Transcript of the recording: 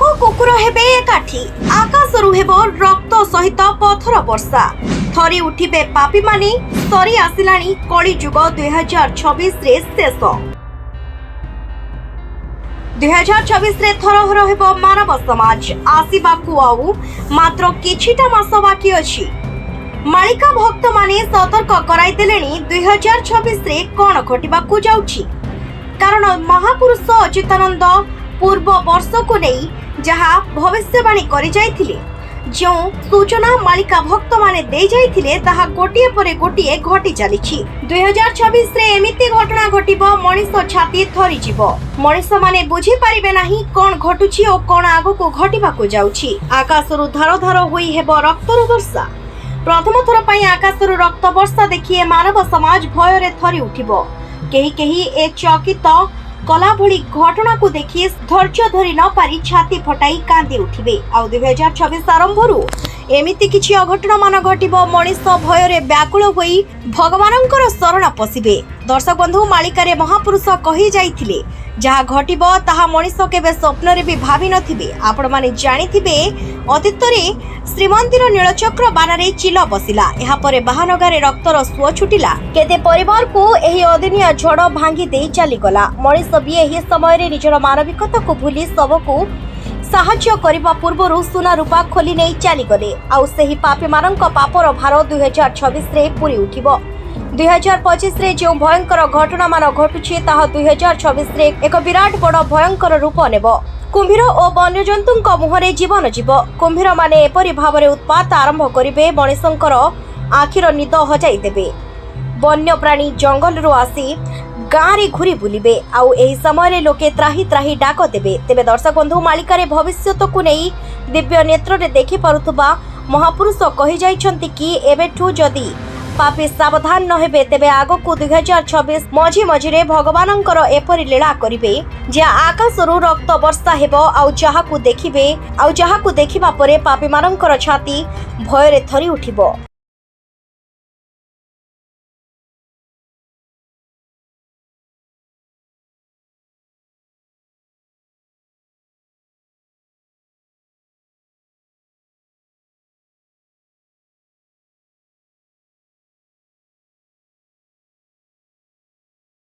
कुकुर हेबे एकाठी आकाशरू हेब रक्त सहित पथर वर्षा थरी उठिबे पापी माने सरी आसिलाणी कली जुग 2026 रे शेष 2026 रे थरहर हेब मानव समाज आसीबाकू आउ मात्र किछिटा मास बाकी अछि। मालिका भक्त माने सतर्क कराई देलेनी 2026 रे कोन घटिबाकू जाउछि कारण महापुरुष अच्युतानंद पूर्व वर्ष को नहीं जहाँ भविष्यवाणी करि जाइथिले जो सूचना मालिका भक्त माने दे जाइथिले ताहा गोटिए परे गोटिए घटी चलीछि। 2026 रे एमिति घटना घटिबो मनिष छाती थरी जीवो मनिष माने बुझी परिबे नाही कोन घटुछि ओ कोन आगो को घटिबाकू जाउछि। आकाशरु धार धार होई हेबो रक्तर वर्षा प्रथम थर पई आकाशरु रक्त वर्षा देखिए मानव समाज भय रे थरी उठिबो केही केही ए चकित कला भली घटना को देखि धैर्य धरी न पारी छाती फटाई कांदी उठिबे। आ 2026 आरंभरू एमिति किछि अघटना मान घटिबो मनिष भय रे व्याकुल होई भगवानंकर शरण पसिबे। दर्शक बंधु मालिकारे महापुरुष कहि जाइथिले जहा घटिबो ताहा मनिष केबे स्वप्न रे भी भाबी नथिबे। आपण माने जानिथिबे अतीत रे श्रीमंदिर नीलचक्र बानारे चिल बसिला एहा परे बाहानगारे रक्तर सुଅ छुटिला केते परिवार को एही अदिनिया झड़ भांगी देई चली गला। मनिष भी एही समय रे निजर मानविकता को भूली सबको साहाय्य करिबा पूर्वरु सुना रूपा खोली नै चली गले। आउ सेही पापी मानक पापर भार 2026 रे पूरी उठिबो। 2025 रे जो भयंकर घटना मान घटुछि ताहा 2026 रे एक विराट बड़ भयंकर रूप नेबो। कुंभीर और वन्यजंतु मुहरे जीवन जीव कुंभीर माने एपरी भावरे उत्पात आरंभ करिबे मनिषंकर आखिर निद हजाई देबे। वन्य प्राणी जंगल रो आसी गाँ रे घुरी बुलिबे आउ एही समय लोके त्राही त्राही डाक देबे। तेबे दर्शक बंधु मालिकारे भविष्यत को नहीं दिव्य नेत्र रे देखि पारुथबा महापुरुष कहि जाइछन्ति कि एबेठू जदी पापी सावधान न हेबे तेबे आगो को 2026 मझी मझिरे भगवानंकर एपरी लीला करिबे जे आकाशरु रक्त वर्षा हेबो आउ जहाकू देखिबे आउ जहाकू देखिबा परे पापी मानंकर छाती भय रे थरी उठिबो।